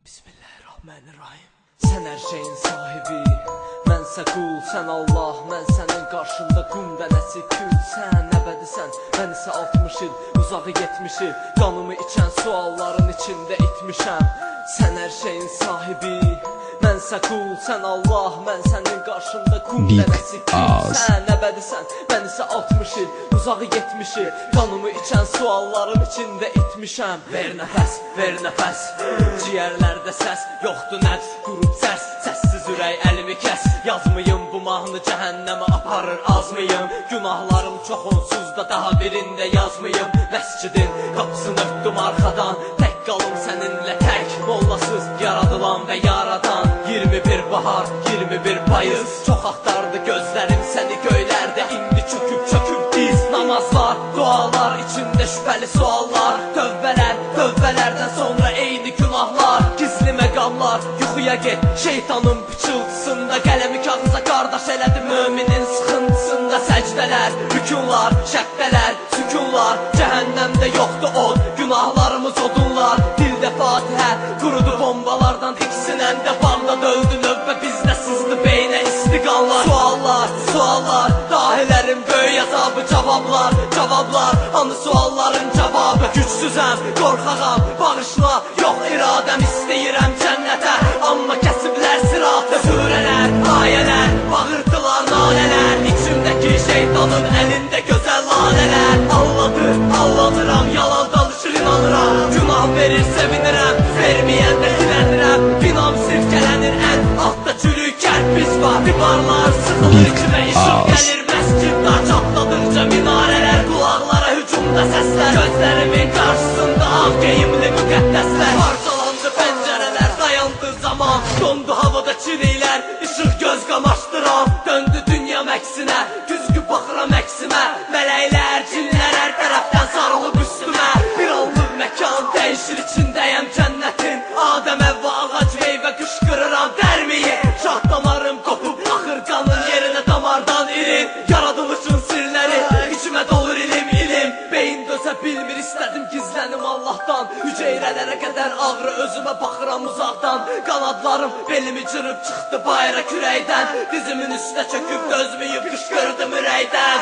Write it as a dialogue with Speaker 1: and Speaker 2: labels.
Speaker 1: Bismillahirrahmanirrahim. Sən hər şeyin sahibi, mənsə qul, sən Allah, mən sənin qarşında qum dənəsi kül. Sən əbədisən, mən isə 60 il, uzağı 70 il, qanımı içən sualların içində itmişəm. Sən hər şeyin sahibi, mənsə qul, sən Allah, mən sənin qarşında qum dənəsi kül. Sən əbədisən, mən isə 60 il, uzağı 70 il, qanımı içən sualların içində itmişəm. Ver nəfəs, ciyərlərdə səs, yoxdur nəfs, qurub səs, səssiz ürək əlimi kəs. Yazmayım bu mahnı cəhənnəmə aparır, azmayım. Günahlarım çox onsuz da daha birində yazmayım. Məscidin qapısını örtdüm arxadan, tək qalım səninlə tək, mollasız yaradılan və yaradan. 21 bahar, 21 payız, çox axtardı gözlərim səni göylərdə. İndi çöküb diz, namazlar, dualar, içində şübhəli suallar. Tövbələrdən sonra eyni günahlar, gizli məqamlar, yuxuya get, şeytanın pıçıltısında. Qələmi kağıza qardaş elədi müminin sıxıntısında. Səcdələr, rükunlar, şəqqələr, sükunlar, cəhənnəmdə yoxdur od, günahlarımız odunlar. Dildə Fatihə, qurudu bombalardan tiksinəndə, bağda döldü növbə, bizdə sızdı beynə istiqanlar. Suallar, dahilərin böyük azabı, cavablar, hanı sualların cavabı. Gücsüzəm, qorxağam, bağışla, yox iradəm, istəyirəm cənnətə, amma kəsiblər sıratı. Surələr, ayələr, bağırdılar nalələr, içimdəki şeytanın əlində gözəl lalələr. Allanıram, yalan danışır inanıram, günah verir sevinirəm, verməyəndə dilənirəm. Binam sirkələnir ən altda çürük kərpiz var, divarlar sıxılır içimə, işıq gəlir məsciddə, çatladıqca minarələr, qulaqlara hücumda səslər, gözlərimin qarşısında ağ geyimli müqəddəslər. Parçalandı pəncərələr, dayandı zaman, dondu havada çiliklər, işıq göz qamaşdıran. Döndü dünya məksinə, güzgü baxıram əksimə, mələklər, cinlər hər tərəfdən sarılıb üstümə. Bir anlıq məkan dəyişir, içindəyəm cənnətin, Adəm Həvva ağac meyvə qışqırıram dərmiyi. Şah damarım qopub axır qanın yerinə damardan irin, yaradılışın sirləri içimə dolur ilim. Beyin dözə bilmir, istədim gizlənim Allahdan, hüceyrələrə qədər ağrı, özümə baxıram uzaqdan. Qanadlarım belimi cırıb çıxdı bayra kürəkdən, dizimin üstə çöküb dözməyib qışqırdım ürəkdən.